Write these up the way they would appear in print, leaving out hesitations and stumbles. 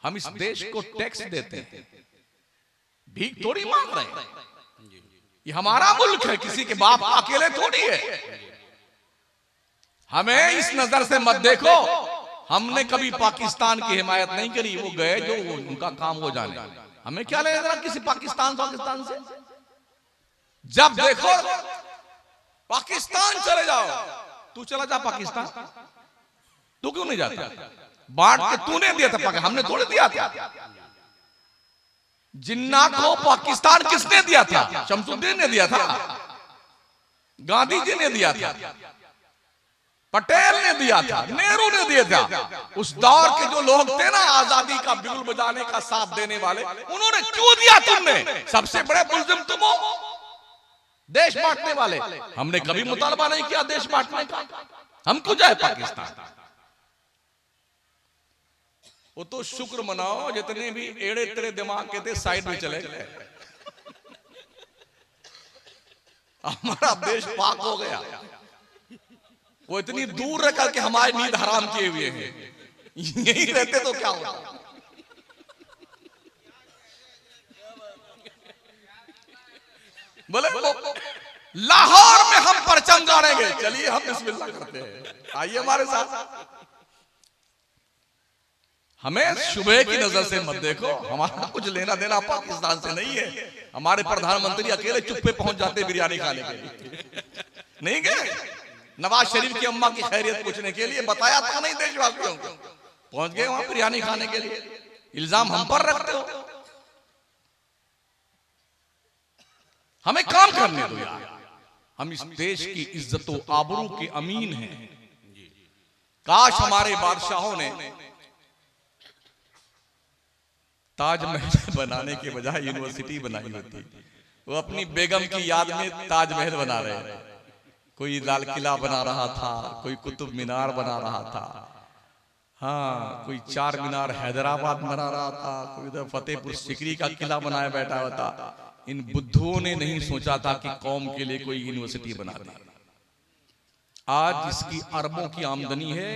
हम इस देश को टैक्स देते हैं, भीख थोड़ी मांग रहे हैं। ये हमारा मुल्क है, किसी के बाप का अकेले थोड़ी है। हमें इस नजर से मत देखो। हमने कभी पाकिस्तान की हिमायत नहीं करी, वो गए जो उनका काम हो जाने, हमें क्या लेना देना किसी पाकिस्तान से। जब देखो पाकिस्तान चले जाओ, तू चला जा पाकिस्तान, तू क्यों नहीं जाता? बांट के तूने दिया था, हमने थोड़ी दिया था। जिन्ना को पाकिस्तान किसने दिया था? शमसुद्दीन ने दिया था, गांधी जी ने दिया था, पटेल ने दिया था, नेहरू ने दिया था। उस दौर के जो लोग थे ना आजादी का बिगुल बजाने का साथ देने वाले, उन्होंने क्यों दिया? तुमने सबसे बड़े मुल्जिम तुम हो, देश बांटने वाले। हमने कभी मुतालबा नहीं किया देश बांटने का। हम क्यों जाए पाकिस्तान? वो तो शुक्र मनाओ जितने भी एड़े तेरे दिमाग के थे साइड में चले गए, हमारा देश पाक हो गया। वो इतनी दूर रह करके हमारी नींद हराम किए हुए हैं, यही रहते तो क्या होता। बोले लाहौर में हम परचम गाड़ेंगे, चलिए हम बिस्मिल्लाह करते हैं, आइए हमारे साथ। हमें शुबह की नजर से मत देखो, हमारा कुछ लेना देना पाकिस्तान से नहीं है। हमारे प्रधानमंत्री अकेले चुप्पे पहुंच जाते बिरयानी खाने के लिए, नहीं गए नवाज शरीफ की अम्मा की खैरियत पूछने के लिए, बताया था नहीं देशवासियों को, पहुंच गए वहां बिरयानी खाने के लिए। इल्जाम हम पर रखते हो, हमें काम करने दो यार। हम इस देश की इज्जत व आबरू के अमीन हैं। काश हमारे बादशाहों ने ताजमहल बनाने के बजाय यूनिवर्सिटी बनाई होती। वो अपनी बेगम की याद में ताजमहल बना रहे हैं, कोई लाल किला बना रहा था, कोई कुतुब मीनार बना रहा था, हाँ कोई चार मीनार हैदराबाद बना रहा था, कोई उधर फतेहपुर सिकरी का किला बनाया बैठा हुआ था। इन बुद्धुओं ने नहीं सोचा था कि कौम के लिए कोई यूनिवर्सिटी बना दे। आज इसकी अरबों की आमदनी है,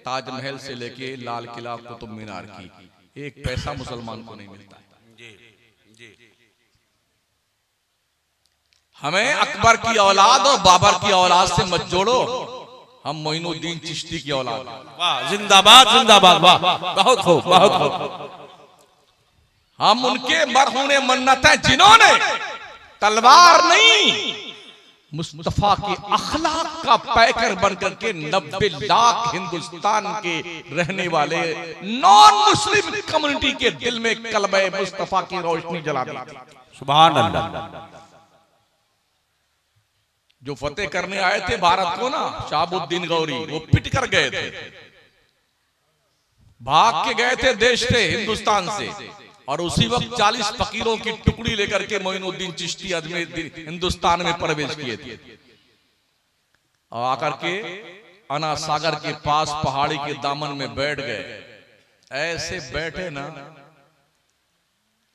ताजमहल से लेके लाल किला कुतुब मीनार की, एक पैसा मुसलमान को नहीं मिलता। हमें अकबर की औलाद और बाबर की औलाद से मत जोड़ो, हम मोइनुद्दीन चिश्ती की औलाद। वाह, जिंदाबाद जिंदाबाद, वाह, बहुत खूब बहुत खूब। हम उनके मरहूने मन्नत हैं जिन्होंने तलवार नहीं मुस्तफा के अखलाक का पैकर बनकर के 90 लाख हिंदुस्तान के रहने वाले नॉन मुस्लिम कम्युनिटी के दिल में कलबे मुस्तफा की रोशनी जला दी। सुभान अल्लाह। जो फतेह करने आए थे भारत को ना, शहाबुद्दीन गौरी, वो पिट कर गए थे, भाग के गए थे देश से, हिंदुस्तान से। और उसी वक्त 40 फकीरों की टुकड़ी लेकर के मोइनुद्दीन चिश्ती अजमेर हिंदुस्तान में प्रवेश किए थे। और आकर के अना सागर के पास पहाड़ी के दामन में बैठ गए। ऐसे बैठे ना,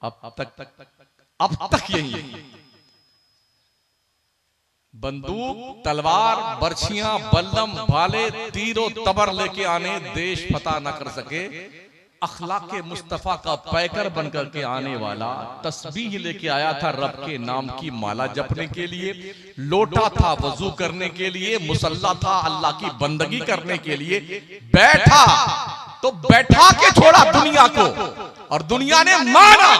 अब तक यही बंदूक, तलवार, बर्छियां, बल्लम, भाले, तीरों, तबर लेके आने, देश फतह न कर सके। अखलाक मुस्तफा का पैकर बनकर के आने वाला तस्बीह लेके आया था रब के नाम की माला जपने के लिए, लोटा था वजू करने के लिए, मुसल्ला था अल्लाह की बंदगी करने के लिए। बैठा तो बैठा के छोड़ा दुनिया को, और दुनिया ने माना।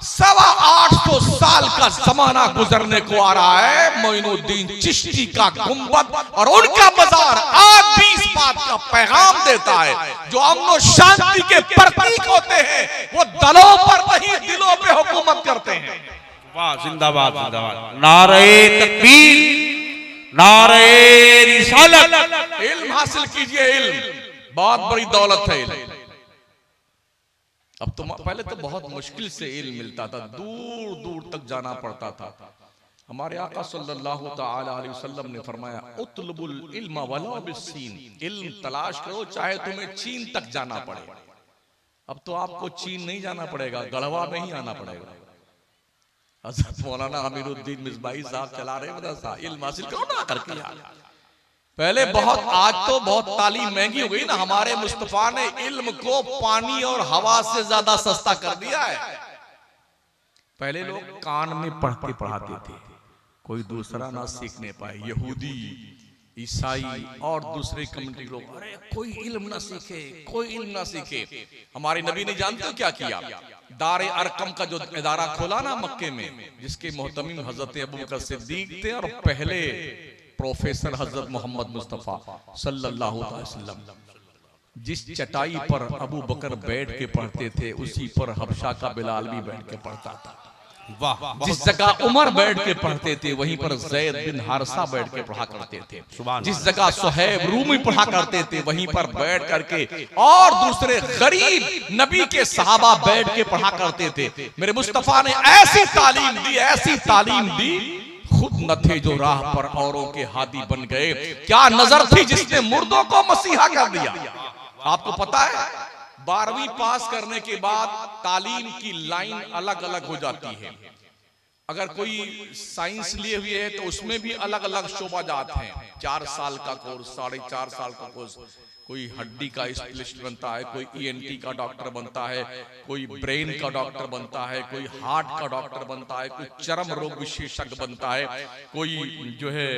825 साल का जमाना गुजरने को आ रहा है, मोइनुद्दीन चिश्ती का गुंबद और उनका मजार आज भी इस बात का पैगाम देता है, जो अमन और शांति के प्रतीक होते हैं वो दलों पर नहीं दिलों पे हुकूमत करते हैं। वाह, जिंदाबाद जिंदाबाद। नारे तकबीर, नारे रिसालत। इल्म हासिल कीजिए, इल्म बहुत बड़ी दौलत है। इल्म अब तो पहले तो बहुत मुश्किल से इल्म मिलता था, दूर दूर तक जाना पड़ता था। हमारे आका सल्लल्लाहु तआला अलैहि वसल्लम ने फरमाया, उतलबुल इल्म वला बिस्सीन, इल्म तलाश करो चाहे तुम्हें चीन तक जाना पड़े। अब तो आपको चीन नहीं जाना पड़ेगा, गढ़वा में ही आना पड़ेगा। हज़रत मौलाना अमीरुद्दीन मिसबाही साहब चला रहे मदरसा, इल्म हासिल करो ना करके यार। पहले बहुत, आज तो बहुत तालीम महंगी हो गई ना। हमारे मुस्तफा ने इल्म को पानी और हवा से ज्यादा सस्ता कर दिया है। पहले लोग कान में पढ़ते पढ़ाते थे, कोई दूसरा ना सीखने पाए। यहूदी, ईसाई और दूसरे कम्युनिटी लोग, अरे कोई इल्म ना सीखे, कोई इल्म ना सीखे। हमारे नबी ने जानते हो क्या किया? दारे अरकम का जो इदारा खोला ना मक्के में, जिसके मोहतमीम हजरत अबू बकर सिद्दीक थे और पहले प्रोफेसर हजरत मोहम्मद मुस्तफा सल्लल्लाहु अलैहि वसल्लम। जिस चटाई पर अबू बकर बैठ के पढ़ते थे, उसी पर हबशा का बिलाल भी बैठ के पढ़ता था। वाह, जिस जगह उमर बैठ के पढ़ते थे, वहीं पर ज़ैद बिन हारिसा बैठ के पढ़ा करते थे। जिस जगह सुहैब रूमी पढ़ा करते थे, वहीं पर बैठ करके और दूसरे गरीब नबी के सहाबा बैठ के पढ़ा करते थे। मेरे मुस्तफा ने ऐसी तालीम दी, ऐसी तालीम दी, खुद न थे जो राह पर औरों के हादी बन गए। क्या नजर थी जिसने मुर्दों को मसीहा कर दिया। आपको पता है 12वीं पास करने के बाद तालीम की लाइन अलग अलग हो जाती है। अगर कोई साइंस लिए हुए है तो उसमें भी अलग अलग शोबाजात हैं। 4 साल का कोर्स, 4.5 साल का कोर्स, कोई हड्डी का स्पेशलिस्ट बनता है, कोई ENT का डॉक्टर बनता है, कोई ब्रेन का डॉक्टर बनता है, कोई हार्ट का डॉक्टर बनता है, कोई चर्म रोग विशेषज्ञ बनता है, कोई जो है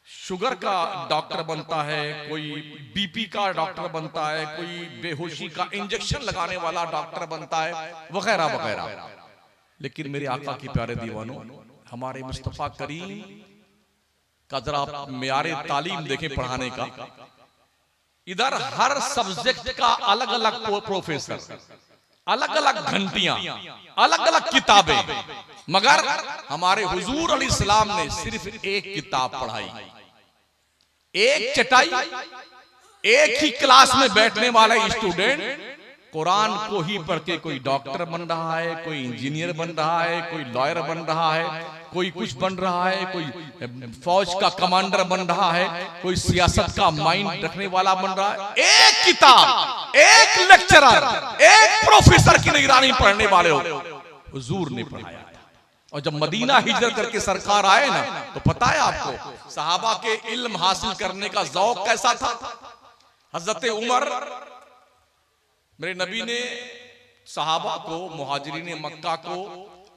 शुगर का डॉक्टर बनता है, कोई BP का डॉक्टर बनता है, कोई बेहोशी का इंजेक्शन लगाने वाला डॉक्टर बनता है, वगैरह वगैरह। लेकिन मेरे आका की प्यारे दीवानों, हमारे मुस्तफा करीम का जरा आप मेयारे तालीम देखें पढ़ाने का। इधर हर सब्जेक्ट का अलग अलग प्रोफेसर, अलग अलग घंटियां, अलग अलग किताबें, मगर हमारे हुजूर अलैहिस्सलाम ने सिर्फ एक किताब पढ़ाई, एक चटाई, एक ही क्लास में बैठने वाला स्टूडेंट कुरान को ही पढ़ के कोई डॉक्टर बन रहा है, कोई इंजीनियर बन रहा है, कोई लॉयर बन रहा है, कोई कुछ बन रहा है, कोई फौज का कमांडर बन रहा है, कोई सियासत का माइंड रखने वाला बन रहा है। एक किताब, एक लेक्चरर, एक प्रोफेसर की निगरानी पढ़ने वाले हो हुजूर ने पढ़ाया। और जब मदीना हिजरत करके सरकार आए ना, तो पता है आपको सहाबा के इल्म हासिल करने का ज़ौक कैसा था। हजरत उमर, मेरे नबी ने सहाबा को, मुहाजिरीन मक्का को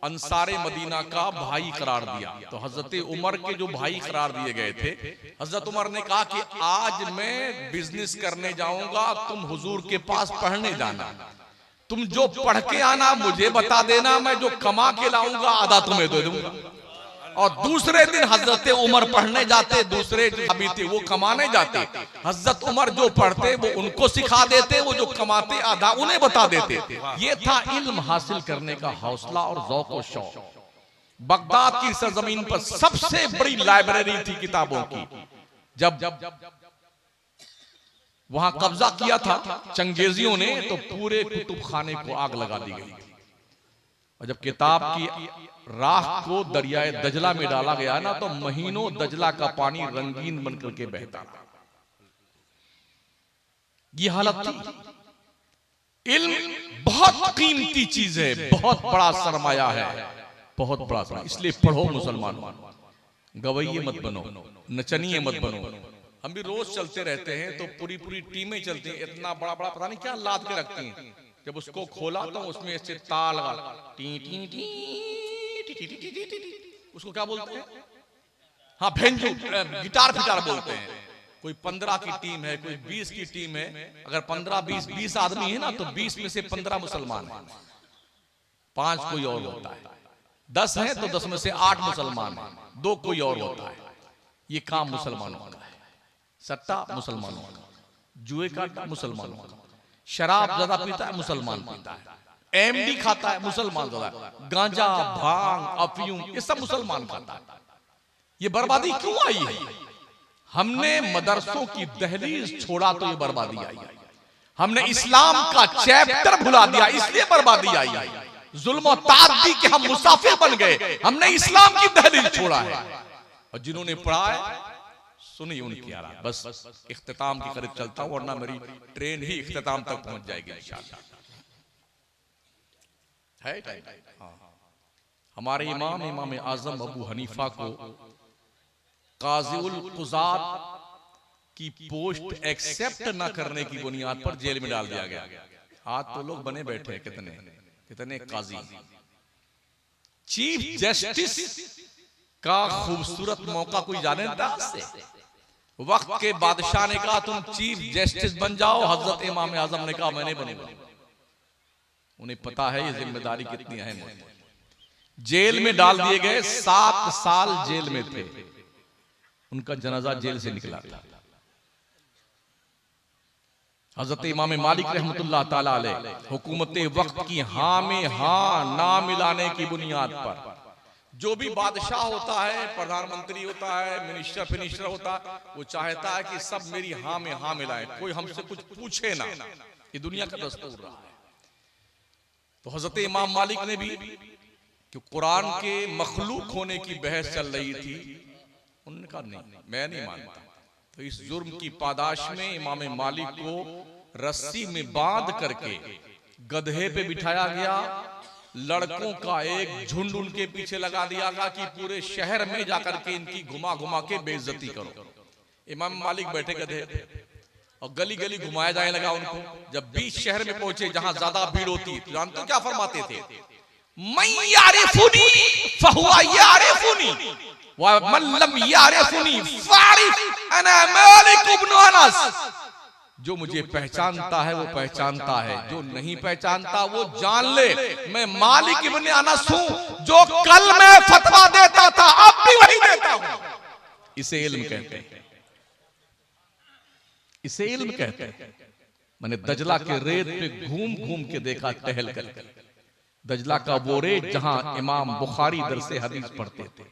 अंसारे मदीना का भाई करार दिया। तो हजरत उमर के जो भाई करार दिए गए थे, हजरत उमर ने कहा कि आज मैं बिजनेस करने जाऊंगा, तुम हुजूर के पास पढ़ने जाना, तुम जो पढ़ के आना मुझे बता देना, मैं जो कमा के लाऊंगा आधा तुम्हें दे दूंगा। और दूसरे दिन हजरत उमर पढ़ने जाते, दूसरे सहाबी थे वो कमाने जाते। हजरत उमर जो पढ़ते वो उनको सिखा देते, वो जो कमाते आधा उन्हें बता देते। ये था इल्म हासिल करने का हौसला और ज़ौक़ और शौक़। बगदाद की सरजमीन पर सबसे बड़ी लाइब्रेरी थी किताबों की। जब वहां कब्जा किया था चंगेजियों ने, तो पूरे कुतुब खाने को आग लगा दी गई। और जब किताब की राख को दरियाए दजला में डाला गया ना, तो महीनों दजला का पानी रंगीन बनकर के बहता। ये हालत थी। इल्म बहुत कीमती चीज है, बहुत बड़ा सरमाया है, बहुत बड़ा सरमाया। इसलिए पढ़ो मुसलमानों, गवैये मत बनो, नचनिए मत बनो। हम भी रोज चलते रहते हैं तो पूरी पूरी टीमें चलती हैं, इतना बड़ा बड़ा पता नहीं क्या लाद के रखती हैं। जब उसको खोला तो उसमें ऐसे ताल लगा, T T T T T T T, उसको क्या बोलते हैं? हाँ, भेंजू, गिटार फिटार बोलते हैं। कोई 15 की टीम है, कोई 20 की टीम है। अगर 15-20 आदमी है ना, तो 20 में से 15 मुसलमान हैं, 5 कोई और होता है। 10 है तो 10 में से 8 मुसलमान हैं, 2 कोई और होता है। ये काम मुसलमानों का है। सट्टा मुसलमानों का, जुए का मुसलमानों का, शराब ज्यादा पीता है मुसलमान पीता है, MD खाता है मुसलमान ज्यादा, गांजा, भांग, अफीम ये सब मुसलमान खाता है। ये बर्बादी क्यों आई है? हमने मदरसों की दहलीज छोड़ा तो ये बर्बादी आई है। हमने इस्लाम का चैप्टर भुला दिया, इसलिए बर्बादी आई है। जुल्म और ताअद्दी के हम मुसाफिर बन गए, हमने इस्लाम की दहलीज छोड़ा है। और जिन्होंने पढ़ा है सुनिए उनकी आरा। बस इख्तिताम की करीब चलता हूं, वरना मेरी ट्रेन ही इख्तिताम तक पहुंच जाएगी इंशाअल्लाह। है हमारे इमाम आजम अबू हनीफा को काज़ीउल कुज़ात की पोस्ट एक्सेप्ट ना करने की बुनियाद पर जेल में डाल दिया गया। आज तो लोग बने बैठे हैं कितने कितने काजी। चीफ जस्टिस का खूबसूरत मौका कोई जाने से वक्त के बादशाह ने कहा तुम चीफ जस्टिस बन जाओ, हजरत इमाम आजम ने कहा मैं नहीं बनूंगा। उन्हें पता है ये जिम्मेदारी कितनी अहम है। जेल में डाल दिए गए, 7 साल जेल में थे। उनका जनाजा जेल से निकला था। हजरत इमाम मालिक रहमतुल्लाह ताला अलैह हुकूमत वक्त की हाँ में हाँ ना मिलाने की बुनियाद पर, जो भी बादशाह होता है, प्रधानमंत्री होता है, मिनिस्टर फिनिस्टर होता है, वो चाहता है कि सब मेरी हाँ में हाँ मिलाए, कोई हमसे कुछ पूछे ना। ये दुनिया का दस्तूर रहा है। तो हजरत इमाम मालिक ने भी, कि कुरान के मखलूक होने की बहस चल रही थी, उन्होंने कहा नहीं, मैं नहीं मानता। तो इस जुर्म की पादाश में इमाम मालिक को रस्सी में बांध करके गधे पे बिठाया गया। लड़कों का एक झुंड उनके पीछे लगा दिया गया कि पूरे शहर में जाकर के इनकी घुमा घुमा के बेइज्जती करो। इमाम मालिक बैठे गधे और गली गली घुमाया जाने लगा उनको। जब बीच शहर में पहुंचे जहां ज्यादा भीड़ होती, जानते क्या फरमाते थे? मैं यारिफुनी फहुवा यारिफुनी व मन लम यारिफुनी फारिफ अना मालिक इब्न अनस। जो मुझे पहचानता है वो पहचानता है, जो नहीं पहचानता वो जान ले मैं मालिक इब्न अनस हूं, जो कल मैं फतवा देता था अब भी वही देता हूं। इसे इल्म कहते हैं, इसे इल्म कहते हैं। मैंने दजला के रेत पे घूम घूम के देखा, टहल कर। दजला का वो रेत जहां इमाम बुखारी दरसे हदीस पढ़ते थे,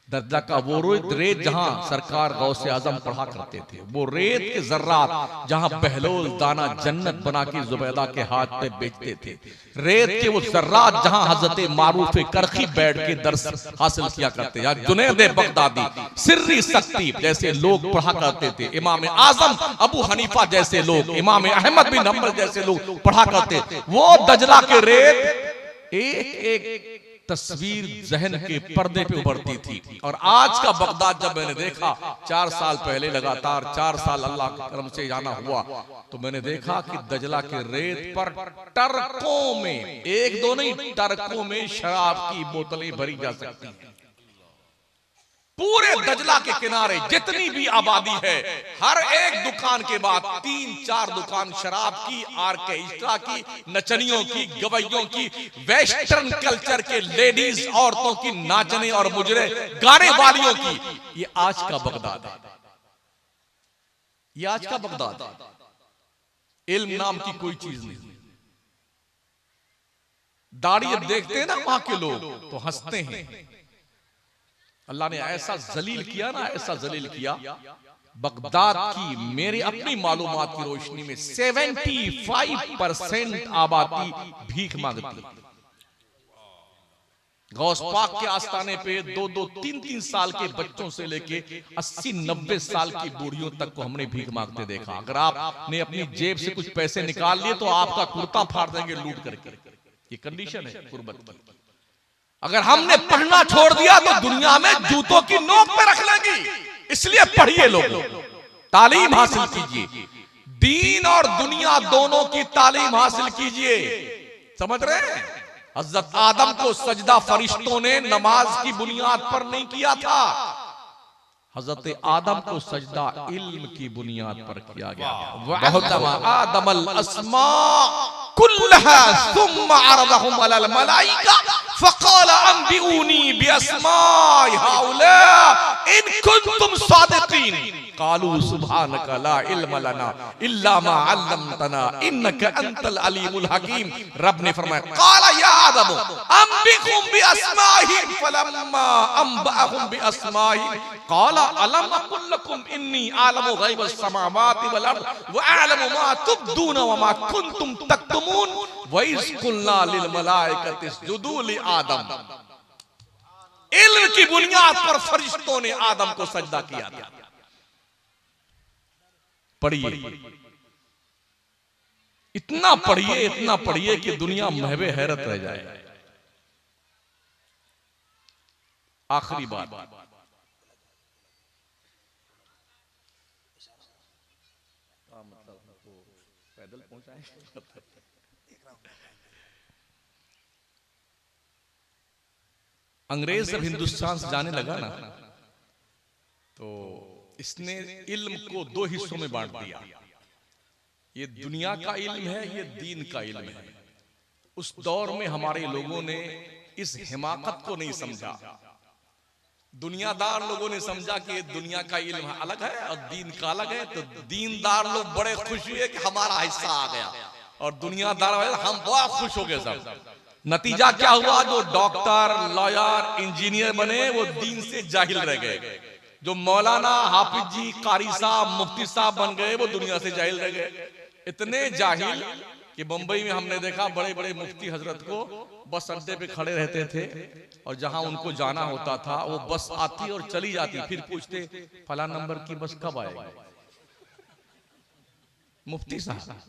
दजला का वो रेत जहां सरकार गौसे आजम पढ़ा करते थे, वो रेत के जर्रात जहां बहलोल दाना जन्नत बना के जुबैदा के हाथ पे बेचते थे, रेत के वो जर्रात जहां हजरत मारूफ करखी बैठ के दर्स हासिल किया करते, या जुनैद बगदादी, सिर्री सख्ती जैसे लोग पढ़ा करते थे, इमाम आजम अबू हनीफा जैसे लोग, इमाम अहमद बिन हंबल जैसे लोग पढ़ा करते, वो दजला के रेत एक एक तस्वीर जहन के पर्दे पे उभरती थी। और आज का बगदाद जब मैंने देखा, 4 साल पहले लगातार 4 साल अल्लाह के करम से जाना हुआ, तो मैंने देखा कि दजला के रेत पर टरकों में, एक दो नहीं, टरकों में शराब की बोतलें भरी जा सकती हैं। पूरे दजला के किनारे जितनी भी आबादी है, हर एक दुकान के बाद 3-4 दुकान शराब की, आर्केस्ट्रा की, नचनियों की, गवैयों की, वेस्टर्न कल्चर के लेडीज औरतों की, नाचने और मुजरे गाने वालियों की। ये आज का बगदाद है, ये आज का बगदाद है। इल्म नाम की कोई चीज नहीं। दाढ़ी जब देखते हैं ना वहां के लोग तो हंसते हैं। अल्लाह ने ऐसा जलील किया ना, ऐसा जलील किया। बगदाद की मेरी अपनी मालूमात की रोशनी में 75% आबादी भीख मांगती। गौस पाक के आस्थाने पे 2-2, 3-3 साल के बच्चों से लेके 80-90 साल की बूढ़ियों तक को हमने भीख मांगते देखा। अगर आपने अपनी जेब से कुछ पैसे निकाल लिए तो आपका कुर्ता फाड़ देंगे लूट करके। ये कंडीशन है गुर्बत की। अगर हमने पढ़ना छोड़ दिया तो दुनिया में जूतों की नोक पे रख लेंगी। इसलिए पढ़िए लोग, तालीम हासिल कीजिए, दीन और दुनिया दोनों की तालीम हासिल कीजिए। समझ रहे हैं? हजरत आदम को सजदा फरिश्तों ने नमाज की बुनियाद पर नहीं किया था, हजरत आदम को सजदा इल्म की बुनियाद पर किया गया। वअल्लमा आदमल अस्मा कुल्लहा सुम्मा अरदहुम अलल मलाइका फक़ाल अंबिऊनी बिअस्माइ हाउला इन कुंतुम सादिकीन क़ालू सुब्हानका ला इल्म लना इल्ला मा अल्लमतना इन्नका अंतल अलीमुल हकीम। रब ने फरमाया क़ाल या आदम अंबिहुम बिअस्माइहिम फलम्मा अंबअहुम बिअस्माइहिम क़ाल अलम अक़ुल लकुम इन्नी आलमु ग़ैबस समावाति वल अर्द व अअलमु मा तुब्दून व मा कुंतुम तक्तुमून व इज़ क़ुलना लिल मलाइकति इसजुदू लि आदम। इल्म की बुनियाद पर फरिश्तों ने आदम को सजदा किया था। पढ़िए, इतना पढ़िए, इतना पढ़िए कि दुनिया महवे हैरत रह जाए। आखिरी बात, अंग्रेज जब हिंदुस्तान से जाने लगा ना, तो इसने इल्म को दो हिस्सों में बांट दिया। ये दुनिया का इल्म है, ये दीन का इल्म है। उस दौर में हमारे लोगों ने इस हिमाकत को नहीं समझा। दुनियादार लोगों ने समझा कि ये दुनिया का इल्म अलग है और दीन का अलग है, तो दीनदार लोग बड़े खुश हुए कि हमारा हिस्सा आ गया, और दुनियादार हम बहुत खुश हो गए सब। नतीजा क्या हुआ? जो डॉक्टर, लॉयर, इंजीनियर बने वो दीन से जाहिल रह गए। जो मौलाना, हाफिज जी, कारी साहब, मुफ्ती साहब बन गए वो दुनिया से जाहिल रह गए। इतने जाहिल कि बंबई में हमने देखा बड़े बड़े मुफ्ती हजरत को बस अड्डे पे खड़े रहते थे, और जहां उनको जाना होता था वो बस आती और चली जाती, फिर पूछते फला नंबर की बस कब आएगी? मुफ्ती साहब,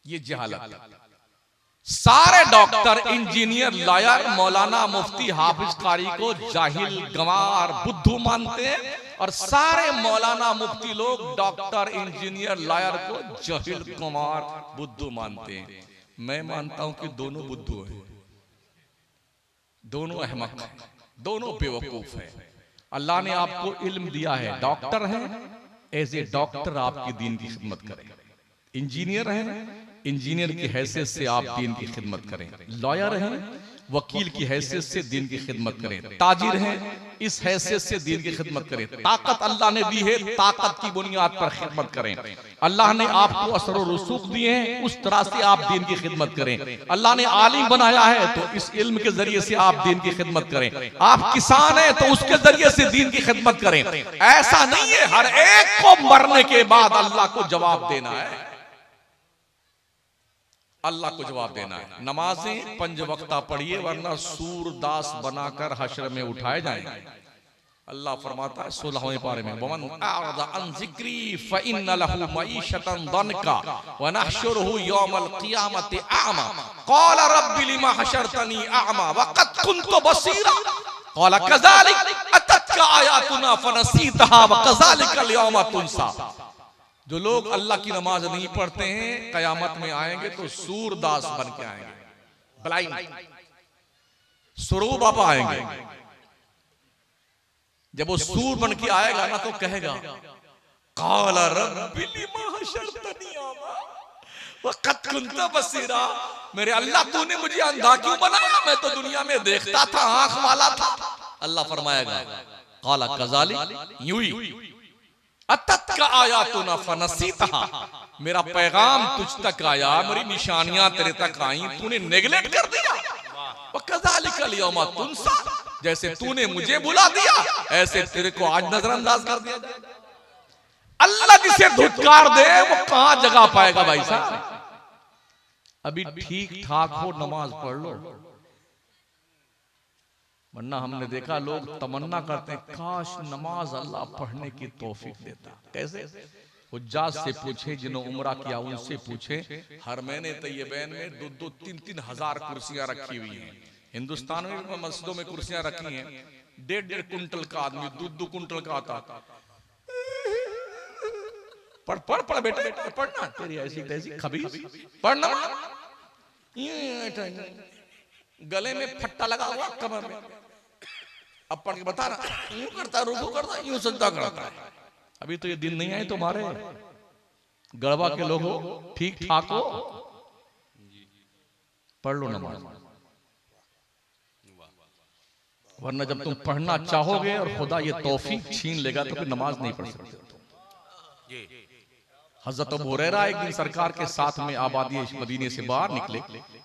ये जहालत। सारे डॉक्टर, इंजीनियर, लॉयर, मौलाना, मुफ्ती, हाफिज, कारी को जाहिल, गंवार, बुद्धू मानते हैं, और सारे मौलाना, मुफ्ती लोग डॉक्टर, इंजीनियर, लॉयर को जाहिल, गंवार, बुद्धू मानते हैं। मैं मानता हूं कि दोनों बुद्धू हैं, दोनों अहमक हैं, दोनों बेवकूफ हैं। अल्लाह ने आपको इल्म दिया है, डॉक्टर हैं, एज ए डॉक्टर आपकी दीन की खिदमत करें। इंजीनियर हैं, इंजीनियर की हैसियत से आप दीन की खिदमत करें। लॉयर हैं, वकील की हैसियत से दीन की खिदमत करें। ताजिर हैं, इस हैसियत से दीन की खिदमत करें। ताकत अल्लाह ने दी है, ताकत की बुनियाद पर खिदमत करें। अल्लाह ने आपको असर और रसूख दिए हैं, उस तरह से आप दीन की खिदमत करें। अल्लाह ने आलिम बनाया है तो इस इल्म के जरिए से आप दीन की खिदमत करें। आप किसान हैं तो उसके जरिए से दीन की खिदमत करें। ऐसा नहीं है हर एक को मरने के बाद अल्लाह को जवाब देना है, अल्लाह को जवाब देना है। नमाजें 5 वक्ता पढ़िए, वरना सूरदास बनाकर हश्र में उठाए जाएंगे। अल्लाह फरमाता है 16वें पारे में, वमन अअरदा अन ज़िक्री फइन्न लहू मईशतन दनका व नहशुरुहु यौमल क़ियामति अअमा क़ाल रब्बि लिमा हशरतनी अअमा व क़द कुन्तु बसीरा क़ाल कज़ालिक अततका आयातुना फनसीतहा व कज़ालिकल यौमा तुनसा। जो लोग अल्लाह की नमाज नहीं पढ़ते हैं कयामत में आएंगे तो सूरदास बन के आएंगे, ब्लाइंड सुरूर बापा आएंगे। जब वो सूर बन के आएगा ना तो कहेगा काला रब्बी लिमा हशरतनी अमा व क़द कुन्तु बसीरा, मेरे अल्लाह तूने मुझे अंधा क्यों बनाया? मैं तो दुनिया में देखता था, आंख वाला था। अल्लाह फरमाएगा काला कज़ालिक, यूं ही अततका आयातुना फनसीतहा, मेरा पैगाम तुझ तक आया, मेरी निशानियां तेरे तक आई, तूने नेगलेक्ट कर दिया। व कज़ालिकल यौमा तुनसा, जैसे तूने मुझे भुला दिया ऐसे तेरे को आज नजरअंदाज कर दिया जाए। अल्लाह जिसे धुतकार दे वो कहां जगह पाएगा भाई साहब? अभी ठीक ठाक हो नमाज पढ़ लो, वरना हमने देखा लोग तमन्ना करते हैं काश नमाज अल्लाह पढ़ने की तौफीक देता। कैसे? हुज्जाज से पूछे, जिन्होंने उम्रा किया उनसे पूछे। हर महीने तैयबैन में 2-2, 3-3 हजार कुर्सियां रखी हुई हैं। हिंदुस्तान में मस्जिदों में कुर्सियां रखी हैं, 1.5 कुंटल का आदमी 2-2 कुंटल का आता। पढ़ पढ़ पढ़ बेटा पढ़ना, तेरी ऐसी तैसी खबीस पढ़ना। गले में फट्टा लगा हुआ, कमर में, अब पढ़ के बता रहा, यूं करता, रुकू करता, यूं सजदा करता है। अभी तो ये दिन नहीं आए तुम्हारे, गढ़वा के लोग हो, ठीक ठाक हो, पढ़ लो नमाज, वरना जब तुम पढ़ना चाहोगे और खुदा ये तौफीक छीन लेगा तो फिर नमाज नहीं पढ़ सकते। हजरत अबू हुरैरा एक दिन सरकार के साथ में आबादी मदीने से बाहर निकले,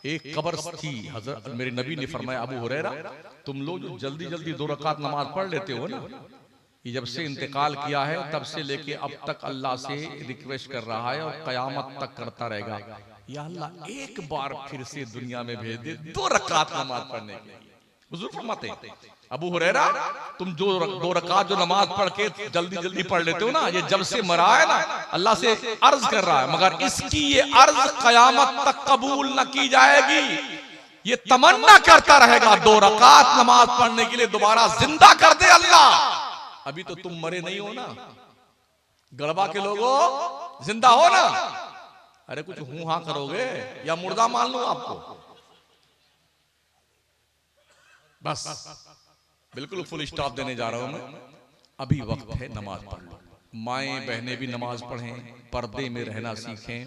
एक कब्र थी। हजरत मेरे नबी ने फरमाया, अबू हुरैरा तुम लोग जो जल्दी जल्दी 2 रकात नमाज पढ़ लेते हो ना, ये जब से इंतकाल किया है तब से लेके अब तक अल्लाह से रिक्वेस्ट कर रहा है और कयामत तक करता रहेगा, या अल्लाह एक बार फिर से दुनिया में भेज दे 2 रकात नमाज पढ़ने के लिए। हुजूर फरमाते हैं, अबू हुरैरा तुम जो 2 रकात जो नमाज पढ़ के जल्दी जल्दी पढ़ लेते हो ना, ये जब से मरा है ना अल्लाह से अर्ज कर रहा है, मगर इसकी ये अर्ज कयामत तक कबूल न की जाएगी। ये तमन्ना करता रहेगा 2 रकात नमाज पढ़ने के लिए दोबारा जिंदा कर दे अल्लाह। अभी तो तुम मरे नहीं हो ना, गढ़वा के लोगों जिंदा हो ना? अरे कुछ हूं हां करोगे या मुर्दा मान लूं आपको? बस बिल्कुल फुल स्टॉप देने जा रहा हूं मैं। अभी वक्त है, नमाज पढ़ लो। माएं बहनें भी नमाज पढ़ें, पर्दे में रहना सीखें,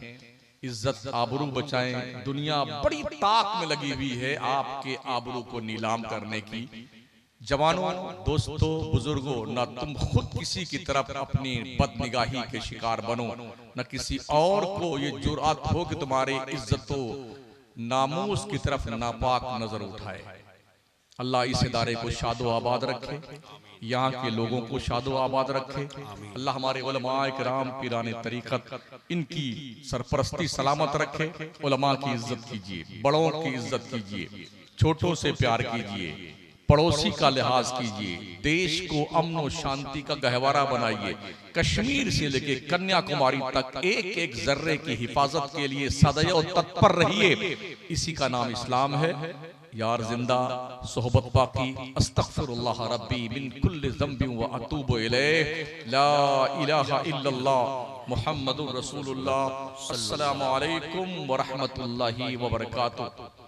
इज्जत आबरू बचाएं। दुनिया बड़ी ताक में लगी हुई है आपके आबरू को नीलाम करने की। जवानों, दोस्तों, बुजुर्गों, ना तुम खुद किसी की तरफ अपनी बदनिगाही के शिकार बनो, न किसी और को ये जुर्अत हो कि तुम्हारे इज्जतों नामूस की तरफ नापाक नजर उठाए। अल्लाह इस इदारे को शादो आबाद रखे, यहाँ के लोगों को शादो आबाद रखे। अल्लाह हमारे उलमाए किराम पीराने तरीकत इनकी सरपरस्ती सलामत रखे। उलमा की इज्जत कीजिए, बड़ों की इज्जत कीजिए, छोटों से प्यार कीजिए, पड़ोसी का लिहाज कीजिए, देश को अमन और शांति का गहवारा बनाइए। कश्मीर से लेके कन्याकुमारी तक एक एक जर्रे की हिफाजत के लिए सदैव तत्पर रहिए। इसी का नाम इस्लाम है। यार जिंदा सोहबत बाकी। अस्तगफिरुल्लाह रब्बी मिन कुल्लि ज़ंबिन व अतूबु इलैह। ला इलाहा इल्लल्लाह मुहम्मदुर रसूलुल्लाह। अस्सलामु अलैकुम व रहमतुल्लाहि व बरकातुहू।